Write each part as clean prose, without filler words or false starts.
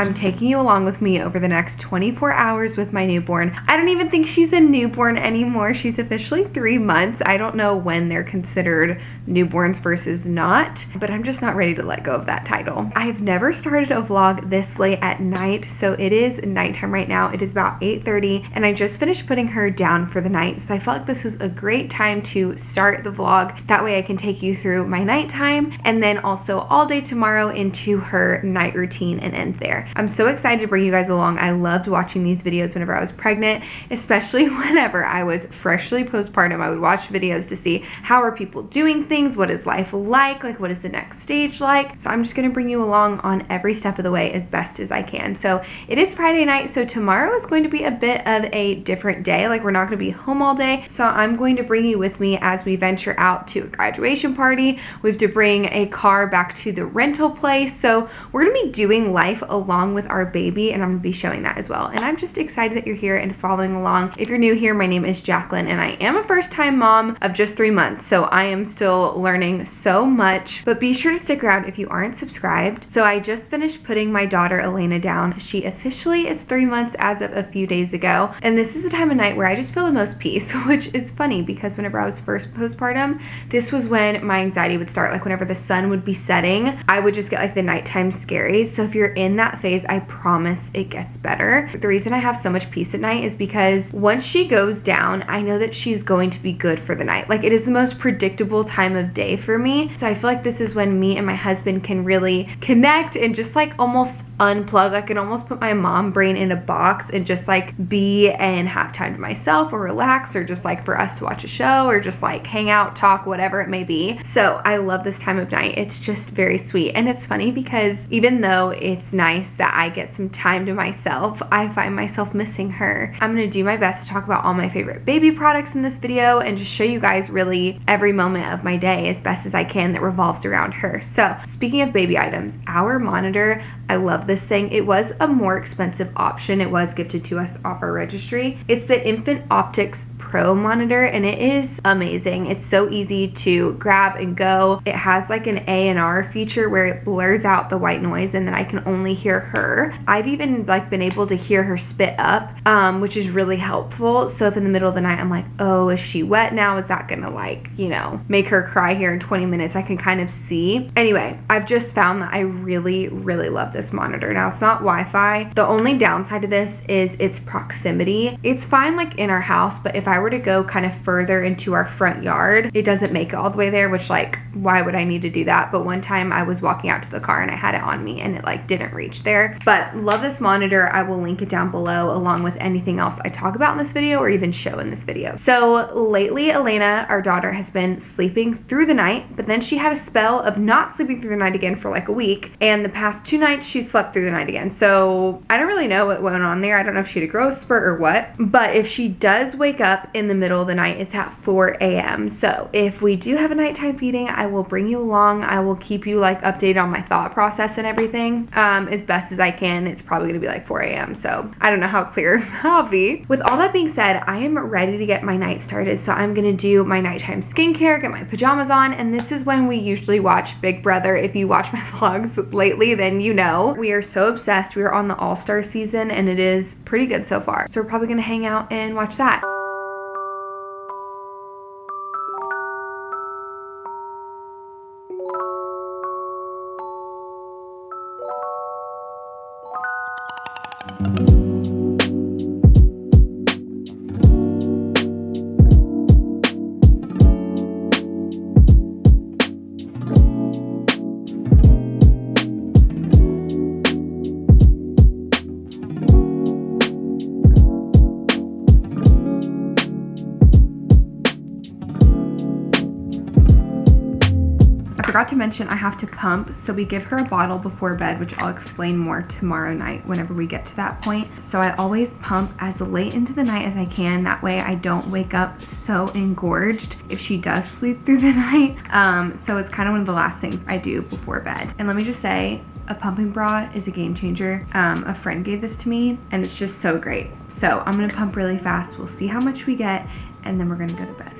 I'm taking you along with me over the next 24 hours with my newborn. I don't even think she's a newborn anymore. She's officially 3 months. I don't know when they're considered newborns versus not, but I'm just not ready to let go of that title. I've never started a vlog this late at night, so it is nighttime right now. It is about 8:30, and I just finished putting her down for the night, so I felt like this was a great time to start the vlog. That way I can take you through my nighttime and then also all day tomorrow into her night routine and end there. I'm so excited to bring you guys along. I loved watching these videos whenever I was pregnant, especially whenever I was freshly postpartum. I would watch videos to see how are people doing things, what is life like what is the next stage like. So I'm just going to bring you along on every step of the way as best as I can. So it is Friday night, so tomorrow is going to be a bit of a different day. Like, we're not going to be home all day, so I'm going to bring you with me as we venture out to a graduation party. We have to bring a car back to the rental place, so we're going to be doing life along with our baby, and I'm going to be showing that as well. And I'm just excited that you're here and following along. If you're new here, my name is Jaclyn, and I am a first-time mom of just 3 months, so I am still learning so much, but be sure to stick around if you aren't subscribed. So I just finished putting my daughter Elena down. She officially is 3 months as of a few days ago, and this is the time of night where I just feel the most peace, which is funny because whenever I was first postpartum, this was when my anxiety would start. Like, whenever the sun would be setting, I would just get like the nighttime scaries. So if you're in that phase, I promise it gets better. The reason I have so much peace at night is because once she goes down, I know that she's going to be good for the night. Like, it is the most predictable time of day for me. So I feel like this is when me and my husband can really connect and just like almost unplug. I can almost put my mom brain in a box and just like be and have time to myself or relax, or just like for us to watch a show or just like hang out, talk, whatever it may be. So I love this time of night. It's just very sweet. And it's funny because even though it's nice that I get some time to myself, I find myself missing her. I'm going to do my best to talk about all my favorite baby products in this video and just show you guys really every moment of my day as best as I can that revolves around her. So speaking of baby items, our monitor, I love this thing. It was a more expensive option. It was gifted to us off our registry. It's the Infant Optics Pro monitor, and it is amazing. It's so easy to grab and go. It has like an A&R feature where it blurs out the white noise and then I can only hear her. I've even like been able to hear her spit up, which is really helpful. So if in the middle of the night I'm like, oh, is she wet now? Is that gonna like, you know, make her cry here in 20 minutes? I can kind of see. Anyway, I've just found that I really, really love this monitor. Now, it's not Wi-Fi. The only downside to this is its proximity. It's fine like in our house, but if I were to go kind of further into our front yard, it doesn't make it all the way there, which like, why would I need to do that? But one time I was walking out to the car and I had it on me and it like didn't reach there. But love this monitor. I will link it down below along with anything else I talk about in this video or even show in this video. So lately, Elena, our daughter, has been sleeping through the night, but then she had a spell of not sleeping through the night again for like a week. And the past 2 nights she slept through the night again. So I don't really know what went on there. I don't know if she had a growth spurt or what, but if she does wake up in the middle of the night, it's at 4 a.m. So if we do have a nighttime feeding, I will bring you along. I will keep you like updated on my thought process and everything as best as I can. It's probably gonna be like 4 a.m. So I don't know how clear I'll be. With all that being said, I am ready to get my night started. So I'm gonna do my nighttime skincare, get my pajamas on, and this is when we usually watch Big Brother. If you watch my vlogs lately, then you know. We are so obsessed. We are on the All-Star season and it is pretty good so far. So we're probably gonna hang out and watch that. Forgot to mention I have to pump, so we give her a bottle before bed, which I'll explain more tomorrow night whenever we get to that point. So I always pump as late into the night as I can. That way I don't wake up so engorged if she does sleep through the night. So it's kind of one of the last things I do before bed. And let me just say, a pumping bra is a game changer. A friend gave this to me and it's just so great. So I'm gonna pump really fast. We'll see how much we get and then we're gonna go to bed.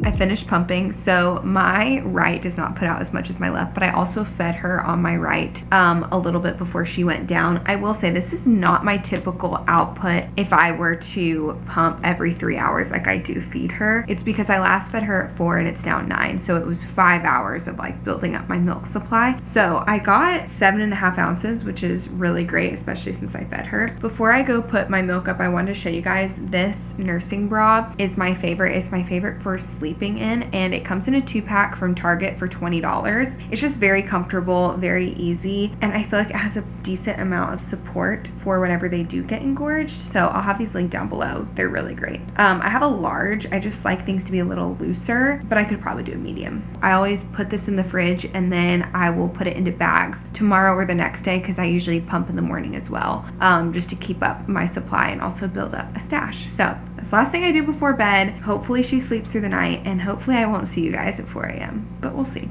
I finished pumping, so my right does not put out as much as my left, but I also fed her on my right a little bit before she went down. I will say this is not my typical output if I were to pump every 3 hours like I do feed her. It's because I last fed her at 4 and it's now 9, so it was 5 hours of like building up my milk supply. So I got 7.5 ounces, which is really great, especially since I fed her. Before I go put my milk up, I wanted to show you guys this nursing bra is my favorite. It's my favorite for sleeping in, and it comes in a 2-pack from Target for $20. It's just very comfortable, very easy, and I feel like it has a decent amount of support for whenever they do get engorged. So I'll have these linked down below. They're really great. I have a large. I just like things to be a little looser, but I could probably do a medium. I always put this in the fridge and then I will put it into bags tomorrow or the next day because I usually pump in the morning as well, just to keep up my supply and also build up a stash. So that's the last thing I do before bed. Hopefully she sleeps through the night, and hopefully I won't see you guys at 4 a.m., but we'll see.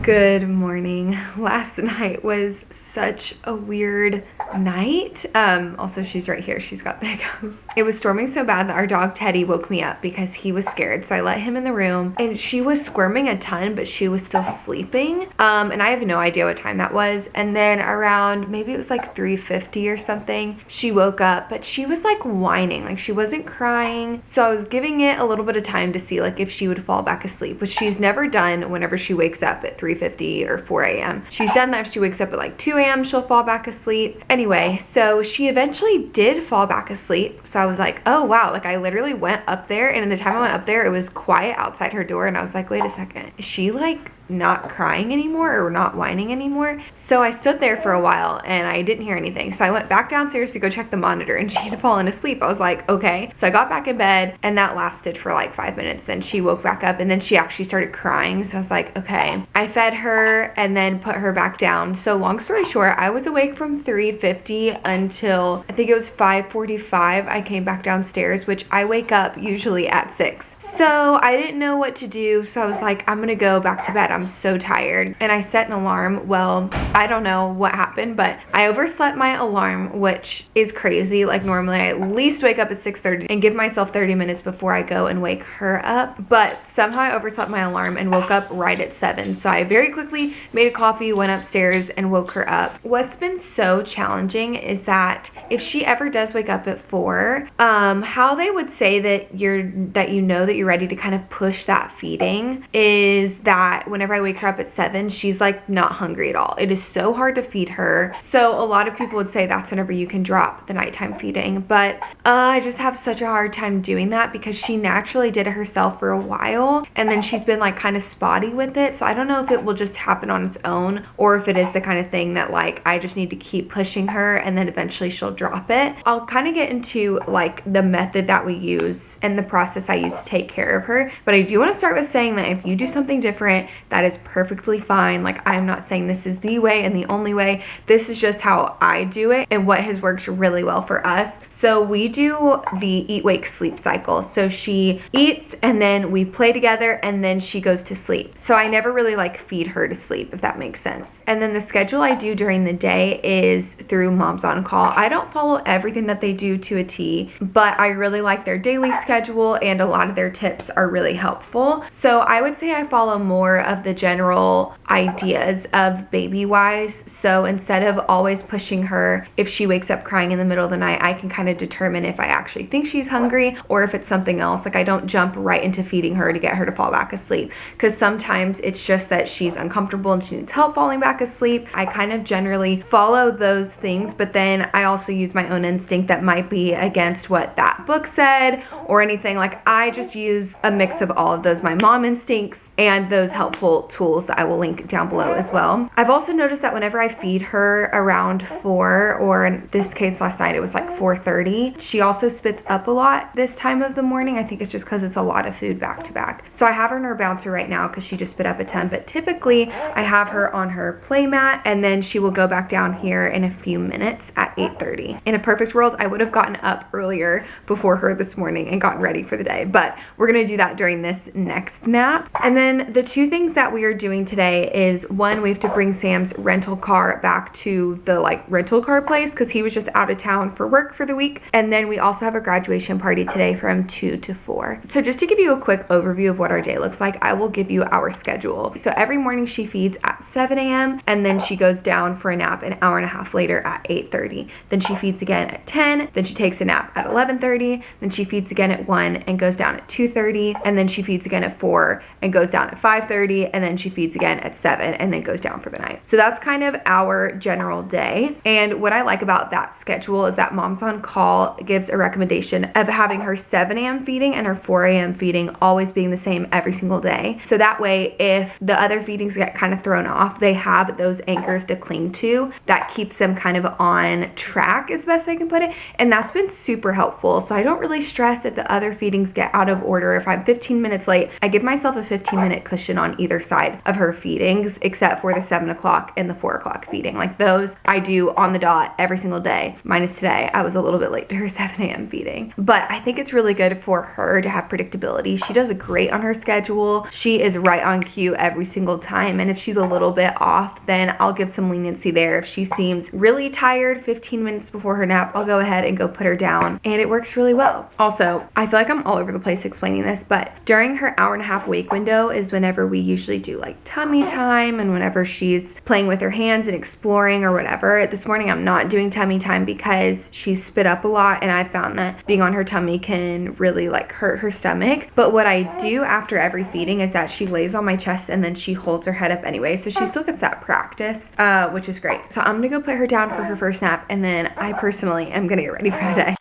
Good morning. Last night was such a weird night. Also, she's right here. She's got the hiccups. It was storming so bad that our dog Teddy woke me up because he was scared. So I let him in the room, and she was squirming a ton, but she was still sleeping. And I have no idea what time that was. And then around, maybe it was like 3:50 or something, she woke up, but she was like whining, like she wasn't crying. So I was giving it a little bit of time to see like if she would fall back asleep, which she's never done whenever she wakes up at 3:50 or 4 a.m. She's done that if she wakes up at like 2 a.m. she'll fall back asleep. Anyway, so she eventually did fall back asleep. So I was like, oh wow, like I literally went up there, and in the time I went up there, it was quiet outside her door, and I was like, wait a second, is she like not crying anymore or not whining anymore? So I stood there for a while and I didn't hear anything. So I went back downstairs to go check the monitor, and she had fallen asleep. I was like, okay. So I got back in bed, and that lasted for like 5 minutes. Then she woke back up, and then she actually started crying. So I was like, okay. I fed her and then put her back down. So long story short, I was awake from 3:50 until I think it was 5:45. I came back downstairs, which I wake up usually at 6. So I didn't know what to do. So I was like, I'm gonna go back to bed. I'm so tired. And I set an alarm. Well, I don't know what happened, but I overslept my alarm, which is crazy. Like normally I at least wake up at 6:30 and give myself 30 minutes before I go and wake her up. But somehow I overslept my alarm and woke up right at 7. So I very quickly made a coffee, went upstairs and woke her up. What's been so challenging is that if she ever does wake up at 4, how they would say that you know that you're ready to kind of push that feeding is that whenever I wake her up at 7, she's like not hungry at all. It is so hard to feed her. So a lot of people would say that's whenever you can drop the nighttime feeding, but I just have such a hard time doing that because she naturally did it herself for a while, and then she's been like kind of spotty with it. So I don't know if it will just happen on its own, or if it is the kind of thing that like I just need to keep pushing her and then eventually she'll drop it. I'll kind of get into like the method that we use and the process I use to take care of her, but I do want to start with saying that if you do something different, that is perfectly fine. Like I'm not saying this is the way and the only way. This is just how I do it and what has worked really well for us. So we do the eat, wake, sleep cycle. So she eats and then we play together and then she goes to sleep. So I never really like feed her to sleep, if that makes sense. And then the schedule I do during the day is through Moms on Call. I don't follow everything that they do to a T, but I really like their daily schedule and a lot of their tips are really helpful. So I would say I follow more of the general ideas of baby wise. So instead of always pushing her, if she wakes up crying in the middle of the night, I can kind of determine if I actually think she's hungry or if it's something else. Like I don't jump right into feeding her to get her to fall back asleep, because sometimes it's just that she's uncomfortable and she needs help falling back asleep. I kind of generally follow those things, but then I also use my own instinct that might be against what that book said or anything. Like, I just use a mix of all of those, my mom instincts and those helpful tools that I will link down below as well. I've also noticed that whenever I feed her around 4, or in this case last night it was like 4:30, she also spits up a lot this time of the morning. I think it's just because it's a lot of food back to back. So I have her in her bouncer right now because she just spit up a ton, but typically I have her on her play mat and then she will go back down here in a few minutes at 8:30. In a perfect world, I would have gotten up earlier before her this morning and gotten ready for the day, but we're gonna do that during this next nap. And then the two things that we are doing today is, one, we have to bring Sam's rental car back to the rental car place because he was just out of town for work for the week. And then we also have a graduation party today from 2 to 4. So just to give you a quick overview of what our day looks like, I will give you our schedule. So every morning she feeds at 7 a.m. and then she goes down for a nap an hour and a half later at 8:30. Then she feeds again at 10, then she takes a nap at 11:30, then she feeds again at 1 and goes down at 2:30, and then she feeds again at 4 and goes down at 5:30, and then she feeds again at 7 and then goes down for the night. So that's kind of our general day. And what I like about that schedule is that Moms on Call gives a recommendation of having her 7 a.m. feeding and her 4 a.m. feeding always being the same every single day. So that way, if the other feedings get kind of thrown off, they have those anchors to cling to that keeps them kind of on track, is the best way I can put it. And that's been super helpful. So I don't really stress if the other feedings get out of order. If I'm 15 minutes late, I give myself a 15-minute cushion on either side of her feedings, except for the 7 o'clock and the 4 o'clock feeding. Like, those I do on the dot every single day, minus today. I was a little bit late to her 7 a.m. feeding. But I think it's really good for her to have predictability. She does great on her schedule. She is right on cue every single time. And if she's a little bit off, then I'll give some leniency there. If she seems really tired 15 minutes before her nap, I'll go ahead and go put her down. And it works really well. Also, I feel like I'm all over the place explaining this, but during her hour and a half wake window is whenever we usually do like tummy time and whenever she's playing with her hands and exploring or whatever. This morning I'm not doing tummy time because she's spit up a lot, and I found that being on her tummy can really hurt her stomach. But what I do after every feeding is that she lays on my chest and then she holds her head up anyway, so she still gets that practice, which is great. So I'm gonna go put her down for her first nap, and then I personally am gonna get ready for the day.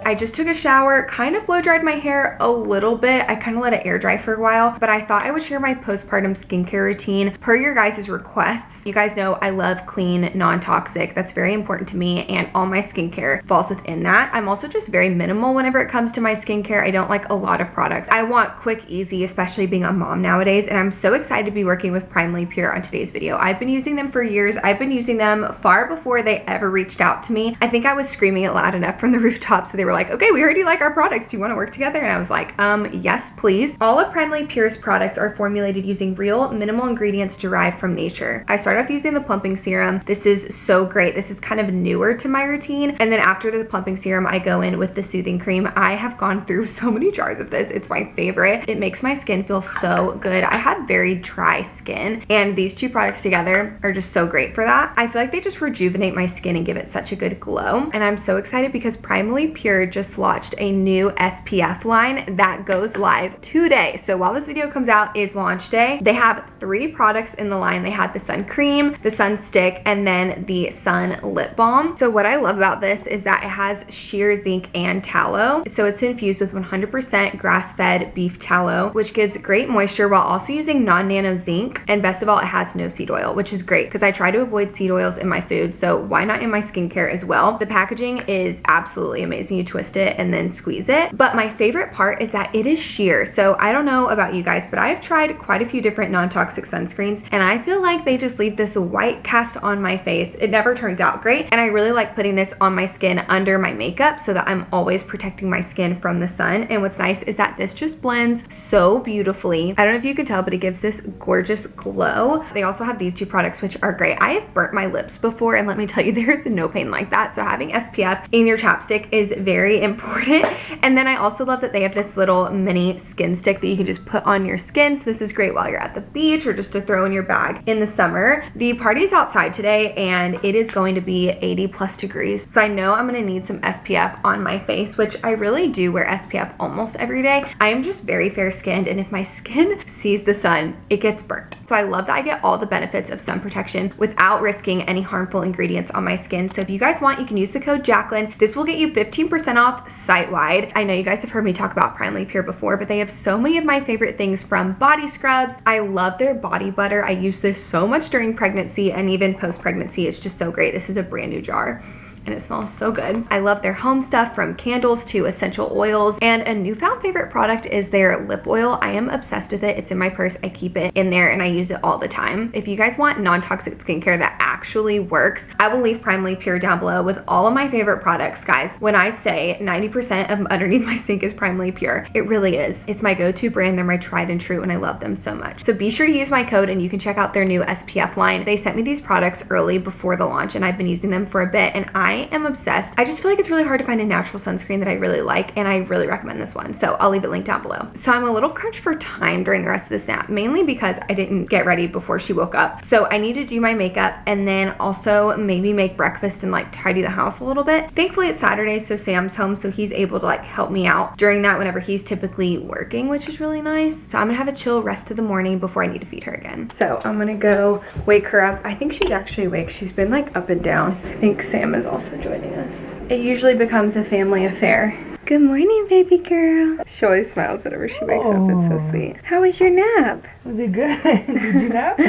I just took a shower, kind of blow dried my hair a little bit. I kind of let it air dry for a while, but I thought I would share my postpartum skincare routine per your guys' requests. You guys know I love clean, non-toxic. That's very important to me, and all my skincare falls within that. I'm also just very minimal whenever it comes to my skincare. I don't like a lot of products. I want quick, easy, especially being a mom nowadays, and I'm so excited to be working with Primely Pure on today's video. I've been using them for years. I've been using them far before they ever reached out to me. I think I was screaming it loud enough from the rooftops, so they were like, okay, we already like our products. Do you want to work together? And I was like, yes, please. All of Primely Pure's products are formulated using real, minimal ingredients derived from nature. I started off using the plumping serum. This is so great. This is kind of newer to my routine. And then after the plumping serum, I go in with the soothing cream. I have gone through so many jars of this. It's my favorite. It makes my skin feel so good. I have very dry skin, and these two products together are just so great for that. I feel like they just rejuvenate my skin and give it such a good glow. And I'm so excited because Primely Pure just launched a new SPF line that goes live today. So while this video comes out is launch day. They have 3 products in the line. They had the sun cream, the sun stick, and then the sun lip balm. So what I love about this is that it has sheer zinc and tallow. So it's infused with 100% grass-fed beef tallow, which gives great moisture while also using non-nano zinc. And best of all, it has no seed oil, which is great because I try to avoid seed oils in my food. So why not in my skincare as well? The packaging is absolutely amazing. You twist it and then squeeze it. But my favorite part is that it is sheer. So I don't know about you guys, but I've tried quite a few different non-toxic sunscreens, and I feel like they just leave this white cast on my face. It never turns out great. And I really like putting this on my skin under my makeup so that I'm always protecting my skin from the sun. And what's nice is that this just blends so beautifully. I don't know if you can tell, but it gives this gorgeous glow. They also have these 2 products, which are great. I have burnt my lips before, and let me tell you, there's no pain like that. So having SPF in your chapstick is very very important. And then I also love that they have this little mini skin stick that you can just put on your skin. So this is great while you're at the beach or just to throw in your bag in the summer. The party's outside today and it is going to be 80+ degrees. So I know I'm gonna need some SPF on my face, which I really do wear SPF almost every day. I am just very fair skinned, and if my skin sees the sun, it gets burnt. So I love that I get all the benefits of sun protection without risking any harmful ingredients on my skin. So if you guys want, you can use the code Jaclyn. This will get you 15% off site-wide. I know you guys have heard me talk about Primely Pure before, but they have so many of my favorite things, from body scrubs. I love their body butter. I use this so much during pregnancy and even post-pregnancy. It's just so great. This is a brand new jar and it smells so good. I love their home stuff, from candles to essential oils. And a newfound favorite product is their lip oil. I am obsessed with it. It's in my purse. I keep it in there and I use it all the time. If you guys want non-toxic skincare that actually works, I will leave Primely Pure down below with all of my favorite products. Guys, when I say 90% of underneath my sink is Primely Pure, it really is. It's my go-to brand. They're my tried and true and I love them so much. So be sure to use my code and you can check out their new SPF line. They sent me these products early before the launch and I've been using them for a bit and I am obsessed. I just feel like it's really hard to find a natural sunscreen that I really like, and I really recommend this one. So I'll leave it linked down below. So I'm a little crunched for time during the rest of the snap, mainly because I didn't get ready before she woke up. So I need to do my makeup and then also maybe make breakfast and like tidy the house a little bit. Thankfully it's Saturday, so Sam's home, so he's able to like help me out during that whenever he's typically working, which is really nice. So I'm gonna have a chill rest of the morning before I need to feed her again. So I'm gonna go wake her up. I think she's actually awake. She's been like up and down. I think Sam is also joining us. It usually becomes a family affair. Good morning, baby girl. She always smiles whenever she wakes up. It's so sweet. How was your nap? Was it good? Did you nap?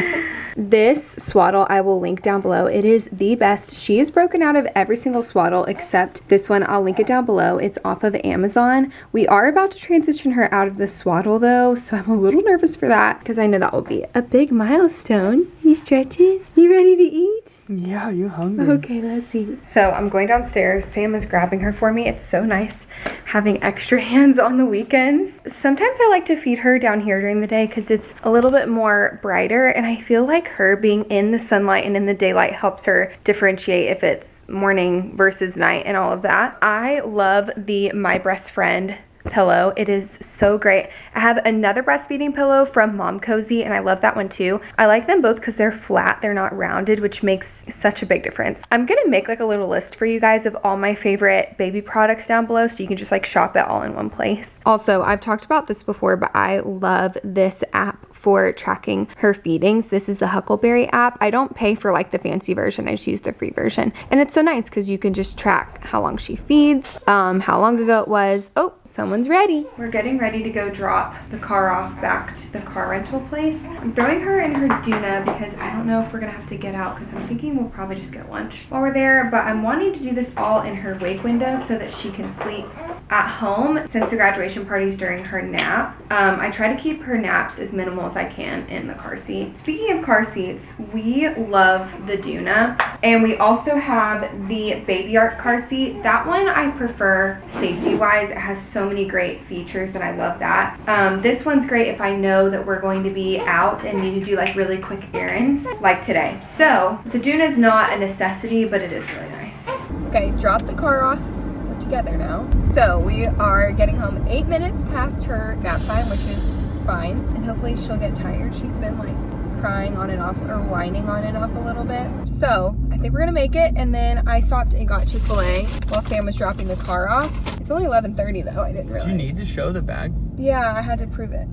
This swaddle I will link down below. It is the best. She is broken out of every single swaddle except this one. I'll link it down below. It's off of Amazon. We are about to transition her out of the swaddle though, so I'm a little nervous for that because I know that will be a big milestone. You stretching? You ready to eat? Yeah, you hungry? Okay, let's eat. So I'm going downstairs. Sam is grabbing her for me. It's so nice having extra hands on the weekends. Sometimes I like to feed her down here during the day because it's a little bit more brighter, and I feel like her being in the sunlight and in the daylight helps her differentiate if it's morning versus night and all of that. I love the My Breast Friend pillow. It is so great. I have another breastfeeding pillow from Mom Cozy and I love that one too. I like them both because they're flat, they're not rounded, which makes such a big difference. I'm gonna make like a little list for you guys of all my favorite baby products down below so you can just like shop it all in one place. Also, I've talked about this before, but I love this app for tracking her feedings. This is the Huckleberry app. I don't pay for like the fancy version, I just use the free version. And it's so nice because you can just track how long she feeds, how long ago it was. Oh, someone's ready. We're getting ready to go drop the car off back to the car rental place. I'm throwing her in her Duna because I don't know if we're gonna have to get out because I'm thinking we'll probably just get lunch while we're there, but I'm wanting to do this all in her wake window so that she can sleep at home since the graduation party's during her nap. I try to keep her naps as minimal as I can in the car seat. Speaking of car seats, we love the Duna and we also have the Baby Arc car seat. That one I prefer safety wise. It has so many great features and I love that. This one's great if I know that we're going to be out and need to do like really quick errands like today. So the Duna is not a necessity, but it is really nice. Okay, drop the car off. We're together now. So we are getting home 8 minutes past her nap time, which is fine. And hopefully she'll get tired. She's been like crying on and off or whining on and off a little bit. So I think we're gonna make it. And then I stopped and got Chick-fil-A while Sam was dropping the car off. It's only 11:30 though, I didn't realize. Do you need to show the bag? Yeah, I had to prove it.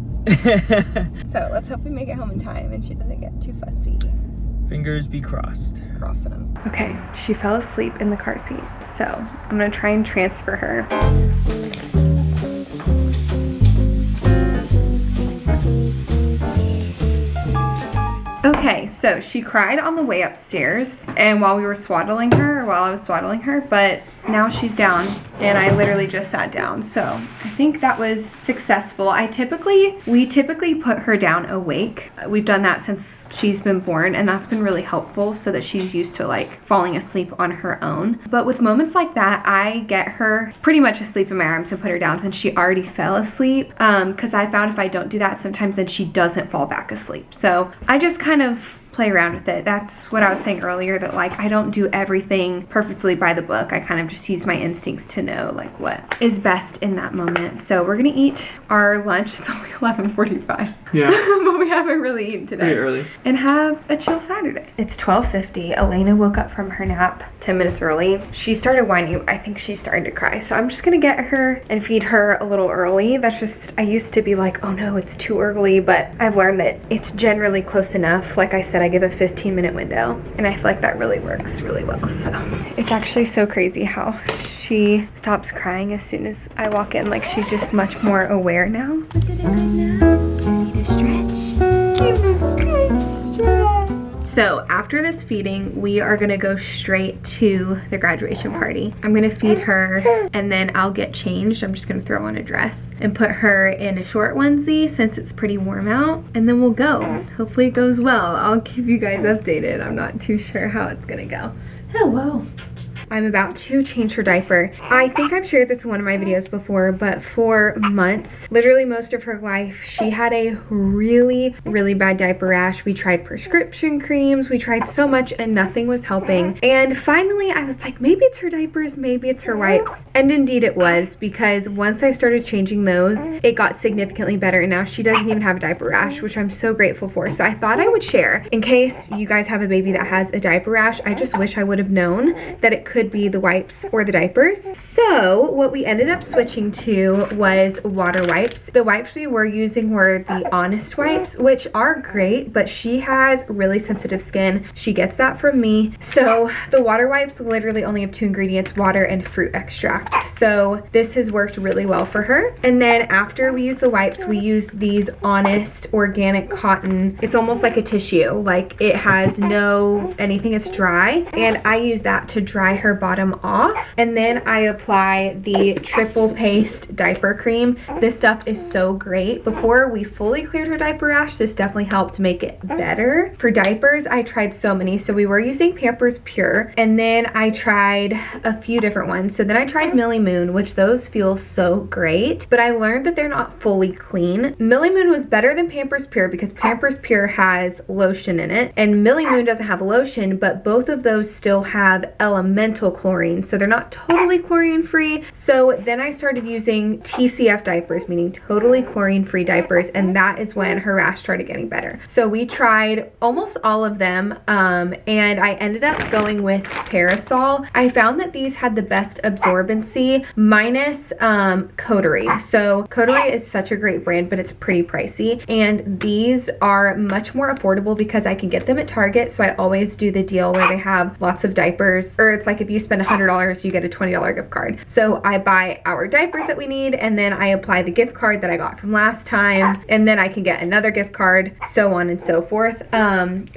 So let's hope we make it home in time and she doesn't get too fussy. Fingers be crossed. Crossing them. Okay, she fell asleep in the car seat. So I'm gonna try and transfer her. Okay, so she cried on the way upstairs and while I was swaddling her, but now she's down and I literally just sat down. So I think that was successful. We typically put her down awake. We've done that since she's been born and that's been really helpful so that she's used to like falling asleep on her own. But with moments like that, I get her pretty much asleep in my arms and put her down since she already fell asleep. Because I found if I don't do that, sometimes then she doesn't fall back asleep. So I just kind of play around with it. That's what I was saying earlier, that like I don't do everything perfectly by the book. I kind of just use my instincts to know like what is best in that moment. So we're gonna eat our lunch. It's only 11:45. Yeah. But we haven't really eaten today. Pretty early. And have a chill Saturday. It's 12:50. Elena woke up from her nap 10 minutes early. She started whining. I think she's starting to cry. So I'm just gonna get her and feed her a little early. That's just, I used to be like, oh no, it's too early, but I've learned that it's generally close enough. Like I said, I give a 15-minute window, and I feel like that really works really well. So it's actually so crazy how she stops crying as soon as I walk in. Like she's just much more aware now. Look at it right now. I need to stretch. Give me a good stretch. So after this feeding, we are gonna go straight to the graduation party. I'm gonna feed her and then I'll get changed. I'm just gonna throw on a dress and put her in a short onesie since it's pretty warm out, and then we'll go. Hopefully it goes well. I'll keep you guys updated. I'm not too sure how it's gonna go. Hello. I'm about to change her diaper. I think I've shared this in one of my videos before, but for months, literally most of her life, she had a really, really bad diaper rash. We tried prescription creams, we tried so much, and nothing was helping. And finally, I was like, maybe it's her diapers, maybe it's her wipes. And indeed it was, because once I started changing those, it got significantly better, and now she doesn't even have a diaper rash, which I'm so grateful for. So I thought I would share, in case you guys have a baby that has a diaper rash. I just wish I would have known that it could be the wipes or the diapers. So what we ended up switching to was water wipes. The wipes we were using were the Honest wipes, which are great, but she has really sensitive skin. She gets that from me. So the water wipes literally only have 2 ingredients, water and fruit extract. So this has worked really well for her. And then after we use the wipes, we use these Honest organic cotton. It's almost like a tissue, like it has no anything, it's dry, and I use that to dry her bottom off. And then I apply the triple paste diaper cream. This stuff is so great. Before we fully cleared her diaper rash, this definitely helped make it better. For diapers, I tried so many. So we were using Pampers Pure, and then I tried a few different ones. So then I tried Millie Moon, which those feel so great, but I learned that they're not fully clean. Millie Moon was better than Pampers Pure because Pampers Pure has lotion in it, and Millie Moon doesn't have lotion, but both of those still have elemental chlorine, so they're not totally chlorine free. So then I started using TCF diapers, meaning totally chlorine free diapers, and that is when her rash started getting better. So we tried almost all of them, and I ended up going with Parasol. I found that these had the best absorbency minus Coterie. So Coterie is such a great brand, but it's pretty pricey, and these are much more affordable because I can get them at Target. So I always do the deal where they have lots of diapers, or it's like if you spend $100, you get a $20 gift card. So I buy our diapers that we need, and then I apply the gift card that I got from last time, and then I can get another gift card, so on and so forth.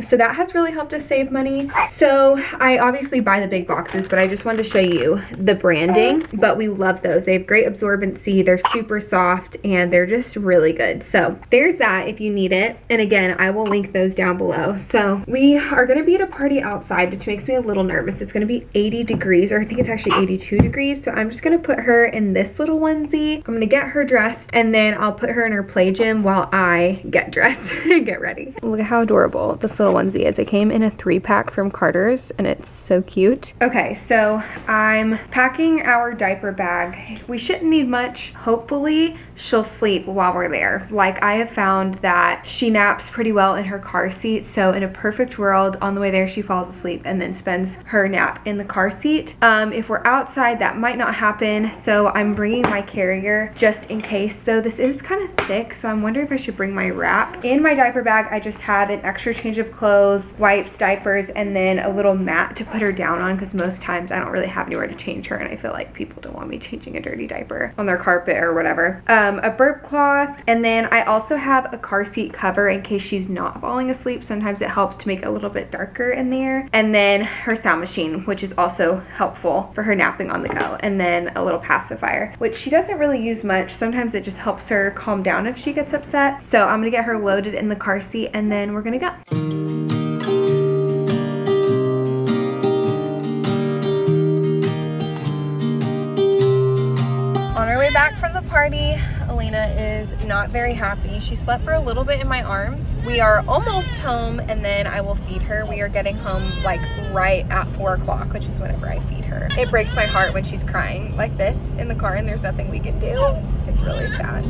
So that has really helped us save money. So I obviously buy the big boxes, but I just wanted to show you the branding, but we love those. They have great absorbency, they're super soft, and they're just really good. So there's that if you need it. And again, I will link those down below. So we are gonna be at a party outside, which makes me a little nervous. It's gonna be 80 degrees, or I think it's actually 82 degrees. So I'm just gonna put her in this little onesie. I'm gonna get her dressed, and then I'll put her in her play gym while I get dressed and get ready. Look at how adorable this little onesie is. It came in a 3-pack from Carter's, and it's so cute. Okay, so I'm packing our diaper bag. We shouldn't need much. Hopefully she'll sleep while we're there. Like, I have found that she naps pretty well in her car seat. So in a perfect world, on the way there, she falls asleep and then spends her nap in the car seat. If we're outside, that might not happen. So I'm bringing my carrier just in case, though this is kind of thick. So I'm wondering if I should bring my wrap. In my diaper bag, I just have an extra change of clothes, wipes, diapers, and then a little mat to put her down on, because most times I don't really have anywhere to change her, and I feel like people don't want me changing a dirty diaper on their carpet or whatever. A burp cloth, and then I also have a car seat cover in case she's not falling asleep. Sometimes it helps to make it a little bit darker in there. And then her sound machine, which is also helpful for her napping on the go. And then a little pacifier, which she doesn't really use much. Sometimes it just helps her calm down if she gets upset. So I'm gonna get her loaded in the car seat, and then we're gonna go. On our way back from the party, Elena is not very happy. She slept for a little bit in my arms. We are almost home and then I will feed her. We are getting home like right at 4 o'clock, which is whenever I feed her. It breaks my heart when she's crying like this in the car and there's nothing we can do. It's really sad.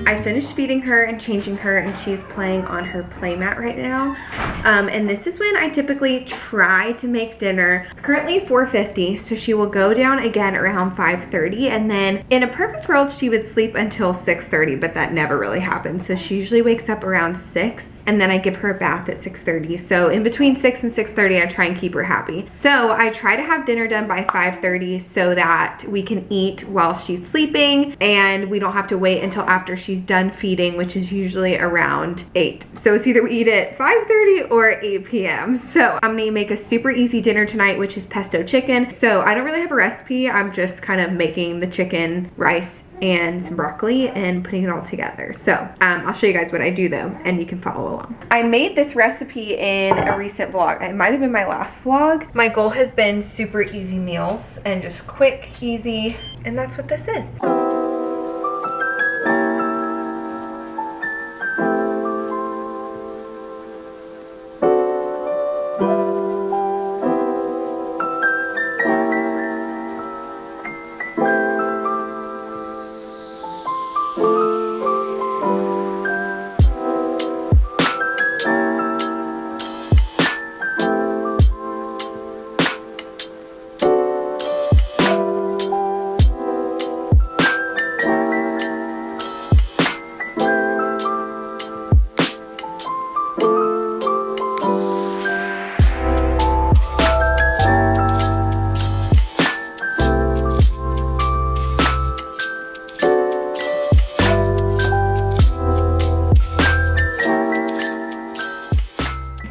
I finished feeding her and changing her and she's playing on her play mat right now. And this is when I typically try to make dinner. It's currently 4:50, so she will go down again around 5:30, and then in a perfect world she would sleep until 6:30, but that never really happens. So she usually wakes up around 6 and then I give her a bath at 6:30. So in between 6 and 6:30 I try and keep her happy. So I try to have dinner done by 5:30 so that we can eat while she's sleeping and we don't have to wait until after she's done feeding, which is usually around 8. So it's either we eat at 5:30 or 8 p.m. So I'm gonna make a super easy dinner tonight, which is pesto chicken. So I don't really have a recipe. I'm just kind of making the chicken, rice, and some broccoli and putting it all together. So I'll show you guys what I do though, and you can follow along. I made this recipe in a recent vlog. It might have been my last vlog. My goal has been super easy meals and just quick, easy, and that's what this is.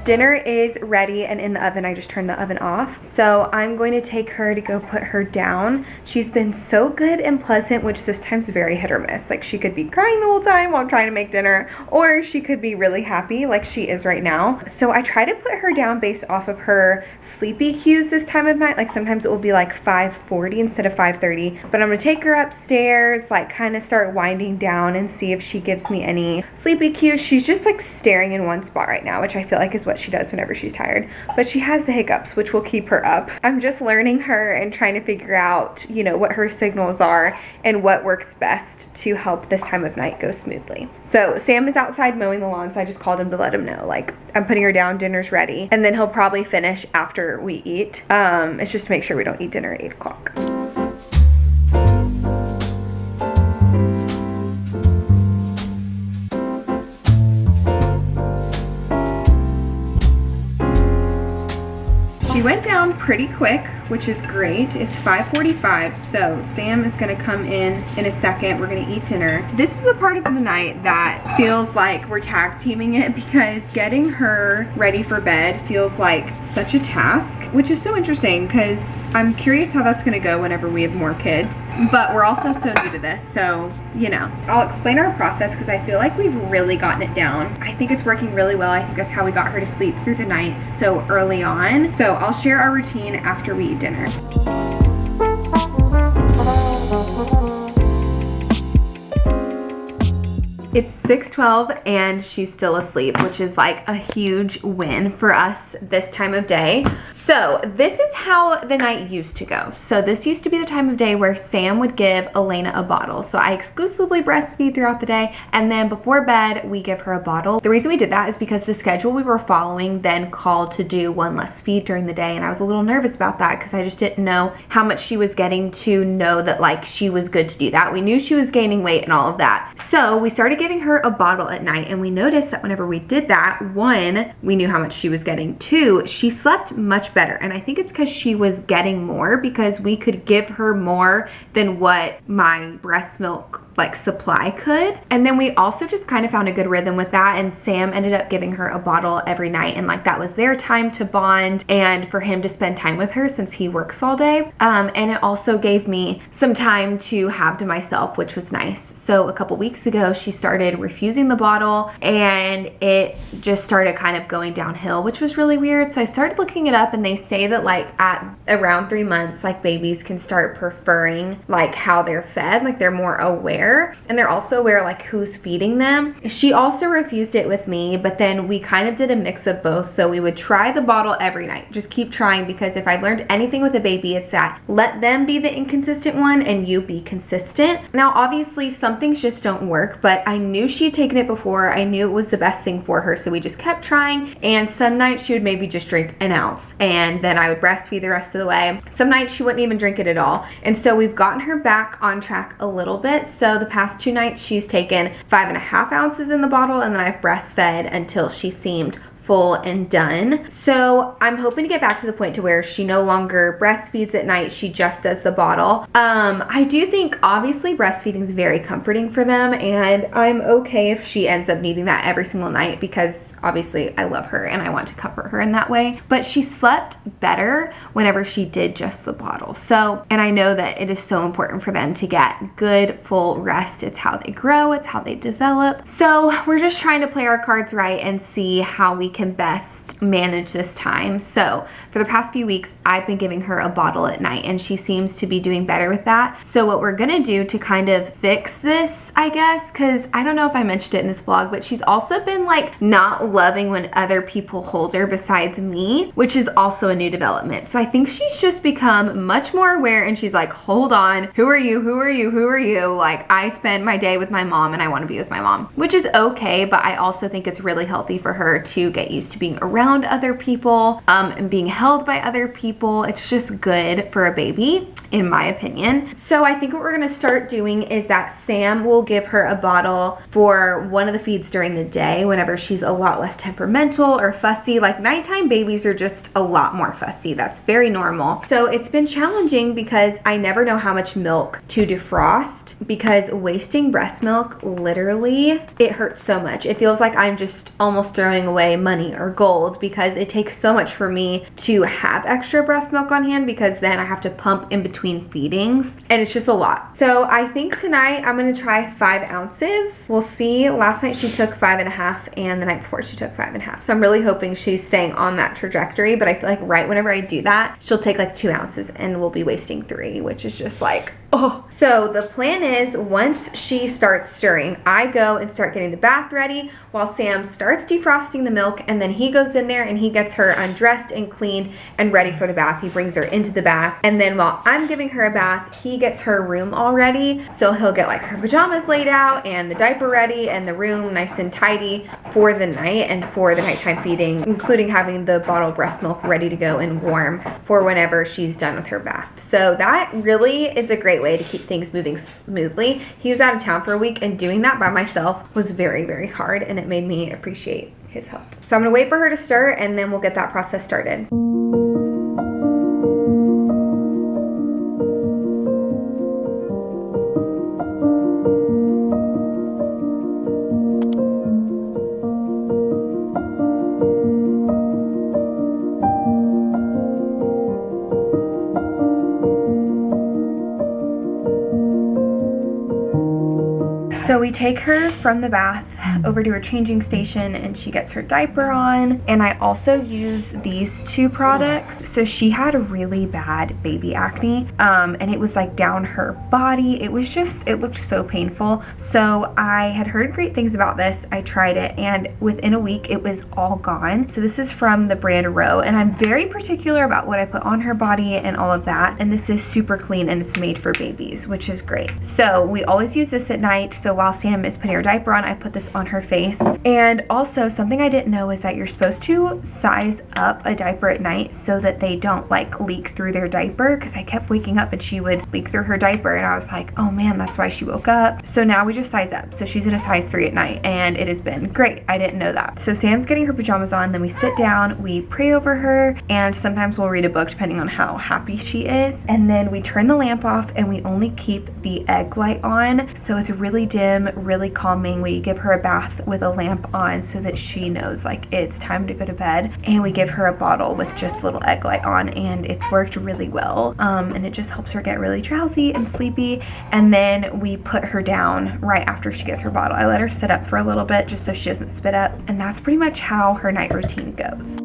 Dinner is ready and in the oven. I just turned the oven off. So I'm going to take her to go put her down. She's been so good and pleasant, which this time's very hit or miss. Like she could be crying the whole time while I'm trying to make dinner, or she could be really happy like she is right now. So I try to put her down based off of her sleepy cues this time of night. Like sometimes it will be like 5:40 instead of 5:30. But I'm gonna take her upstairs, like kind of start winding down and see if she gives me any sleepy cues. She's just like staring in one spot right now, which I feel like is what she does whenever she's tired, but she has the hiccups, which will keep her up. I'm just learning her and trying to figure out, you know, what her signals are and what works best to help this time of night go smoothly. So Sam is outside mowing the lawn, so I just called him to let him know, like, I'm putting her down, dinner's ready, and then he'll probably finish after we eat. It's just to make sure we don't eat dinner at 8 o'clock. She went down pretty quick, which is great. It's 5:45, so Sam is gonna come in a second. We're gonna eat dinner. This is the part of the night that feels like we're tag teaming it, because getting her ready for bed feels like such a task, which is so interesting because I'm curious how that's gonna go whenever we have more kids. But we're also so new to this, so, you know. I'll explain our process because I feel like we've really gotten it down. I think it's working really well. I think that's how we got her to sleep through the night so early on. So I'll share our routine after we eat dinner. It's 6:12 and she's still asleep, which is like a huge win for us this time of day. So this is how the night used to go. So this used to be the time of day where Sam would give Elena a bottle. So I exclusively breastfeed throughout the day, and then before bed we give her a bottle. The reason we did that is because the schedule we were following then called to do one less feed during the day, and I was a little nervous about that because I just didn't know how much she was getting to know that like she was good to do that. We knew she was gaining weight and all of that. So we started giving her a bottle at night, and we noticed that whenever we did that, one, we knew how much she was getting. Two, she slept much better, and I think it's because she was getting more, because we could give her more than what my breast milk like supply could. And then we also just kind of found a good rhythm with that, and Sam ended up giving her a bottle every night, and like that was their time to bond and for him to spend time with her since he works all day. And it also gave me some time to have to myself, which was nice. So a couple weeks ago she started refusing the bottle, and it just started kind of going downhill, which was really weird. So I started looking it up, and they say that like at around 3 months, like babies can start preferring like how they're fed, like they're more aware, and they're also aware like who's feeding them. She also refused it with me, but then we kind of did a mix of both. So we would try the bottle every night, just keep trying, because if I learned anything with a baby, it's that let them be the inconsistent one and you be consistent. Now obviously some things just don't work, but I knew she had taken it before. I knew it was the best thing for her, so we just kept trying. And some nights she would maybe just drink an ounce, and then I would breastfeed the rest of the way. Some nights she wouldn't even drink it at all. And so we've gotten her back on track a little bit. So the past 2 nights she's taken 5.5 ounces in the bottle, and then I've breastfed until she seemed full and done. So I'm hoping to get back to the point to where she no longer breastfeeds at night, she just does the bottle. I do think obviously breastfeeding is very comforting for them, and I'm okay if she ends up needing that every single night, because obviously I love her and I want to comfort her in that way. But she slept better whenever she did just the bottle. So, and I know that it is so important for them to get good full rest. It's how they grow, it's how they develop. So we're just trying to play our cards right and see how we can best manage this time. So for the past few weeks I've been giving her a bottle at night, and she seems to be doing better with that. So what we're gonna do to kind of fix this, I guess, because I don't know if I mentioned it in this vlog, but she's also been like not loving when other people hold her besides me, which is also a new development. So I think she's just become much more aware, and she's like, hold on, who are you, who are you, who are you? Like, I spend my day with my mom and I want to be with my mom, which is okay, but I also think it's really healthy for her to get used to being around other people and being held by other people. It's just good for a baby, in my opinion. So I think what we're gonna start doing is that Sam will give her a bottle for one of the feeds during the day whenever she's a lot less temperamental or fussy. Like nighttime babies are just a lot more fussy. That's very normal. So it's been challenging because I never know how much milk to defrost, because wasting breast milk, literally, it hurts so much. It feels like I'm just almost throwing away money or gold, because it takes so much for me to have extra breast milk on hand, because then I have to pump in between feedings, and it's just a lot. So I think tonight I'm gonna try 5 ounces. We'll see. Last night she took 5.5, and the night before she took 5.5. So I'm really hoping she's staying on that trajectory, but I feel like right whenever I do that, she'll take like 2 ounces and we'll be wasting 3, which is just like, oh. So the plan is once she starts stirring, I go and start getting the bath ready while Sam starts defrosting the milk, and then he goes in there and he gets her undressed and cleaned and ready for the bath. He brings her into the bath, and then while I'm giving her a bath, he gets her room all ready. So he'll get like her pajamas laid out and the diaper ready and the room nice and tidy for the night and for the nighttime feeding, including having the bottle of breast milk ready to go and warm for whenever she's done with her bath. So that really is a great way to keep things moving smoothly. He was out of town for a week, and doing that by myself was very, very hard, and it made me appreciate his help. So I'm gonna wait for her to stir, and then we'll get that process started. So we take her from the bath over to her changing station, and she gets her diaper on. And I also use these 2 products. So she had a really bad baby acne, and it was like down her body. It was just, it looked so painful. So I had heard great things about this. I tried it, and within a week it was all gone. So this is from the brand Row, and I'm very particular about what I put on her body and all of that. And this is super clean, and it's made for babies, which is great. So we always use this at night. So while while Sam is putting her diaper on, I put this on her face. And also something I didn't know is that you're supposed to size up a diaper at night so that they don't like leak through their diaper, because I kept waking up and she would leak through her diaper and I was like, oh man, that's why she woke up. So now we just size up. So she's in a size 3 at night and it has been great. I didn't know that. So Sam's getting her pajamas on, then we sit down, we pray over her, and sometimes we'll read a book depending on how happy she is. And then we turn the lamp off and we only keep the egg light on. So it's really dim, really calming. We give her a bath with a lamp on so that she knows like it's time to go to bed. And we give her a bottle with just a little egg light on, and it's worked really well. And it just helps her get really drowsy and sleepy. And then we put her down right after she gets her bottle. I let her sit up for a little bit just so she doesn't spit up. And that's pretty much how her night routine goes.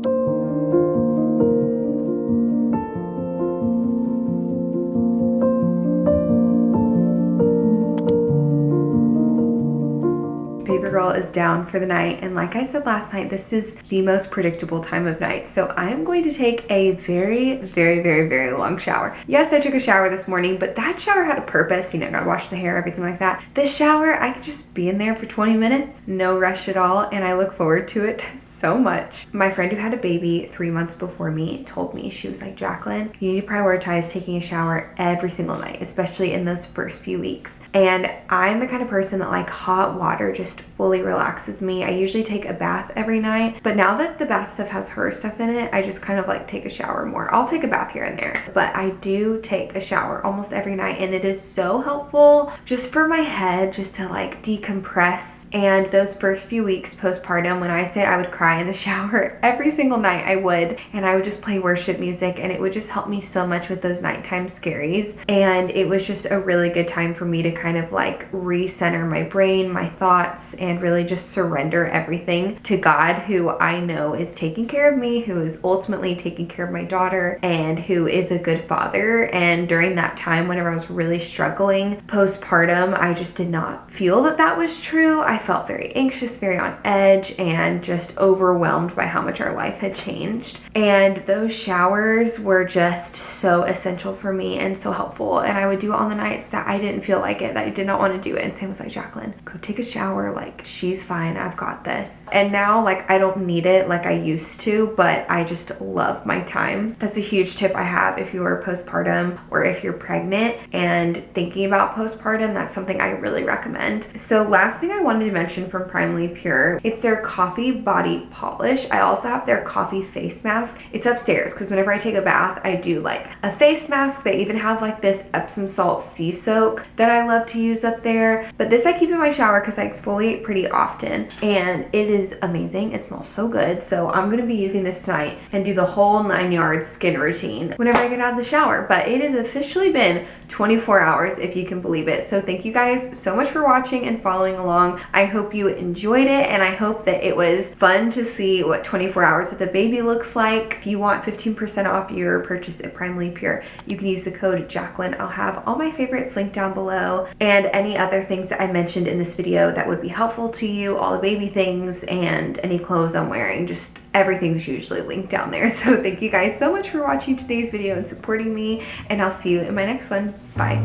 Baby girl is down for the night, and like I said last night, this is the most predictable time of night. So I am going to take a very long shower. Yes, I took a shower this morning, but that shower had a purpose. You know, gotta wash the hair, everything like that. This shower, I could just be in there for 20 minutes, no rush at all, and I look forward to it so much. My friend who had a baby 3 months before me told me, she was like, Jaclyn, you need to prioritize taking a shower every single night, especially in those first few weeks. And I'm the kind of person that like hot water just fully relaxes me. I usually take a bath every night, but now that the bath stuff has her stuff in it, I just kind of like take a shower more. I'll take a bath here and there, but I do take a shower almost every night, and it is so helpful just for my head, just to like decompress. And those first few weeks postpartum, when I say I would cry in the shower every single night, I would, and I would just play worship music, and it would just help me so much with those nighttime scaries. And it was just a really good time for me to kind of like recenter my brain, my thoughts, and really just surrender everything to God, who I know is taking care of me, who is ultimately taking care of my daughter, and who is a good father. And during that time, whenever I was really struggling postpartum, I just did not feel that that was true. I felt very anxious, very on edge, and just overwhelmed by how much our life had changed. And those showers were just so essential for me and so helpful. And I would do it on the nights that I didn't feel like it, that I did not want to do it. And Sam was like, Jaclyn, go take a shower. Like, she's fine. I've got this. And now, like, I don't need it like I used to, but I just love my time. That's a huge tip I have if you are postpartum or if you're pregnant and thinking about postpartum. That's something I really recommend. So last thing I wanted to mention from Primely Pure, it's their coffee body polish. I also have their coffee face mask. It's upstairs because whenever I take a bath, I do like a face mask. They even have like this Epsom salt sea soak that I love to use up there. But this I keep in my shower because I exfoliate pretty often, and it is amazing. It smells so good. So I'm going to be using this tonight and do the whole 9 yards skin routine whenever I get out of the shower. But it has officially been 24 hours, if you can believe it. So thank you guys so much for watching and following along. I hope you enjoyed it, and I hope that it was fun to see what 24 hours with a baby looks like. If you want 15% off your purchase at Primely Pure, you can use the code Jaclyn. I'll have all my favorites linked down below, and any other things that I mentioned in this video that would be helpful to you, all the baby things and any clothes I'm wearing, just everything's usually linked down there. So thank you guys so much for watching today's video and supporting me, and I'll see you in my next one. Bye.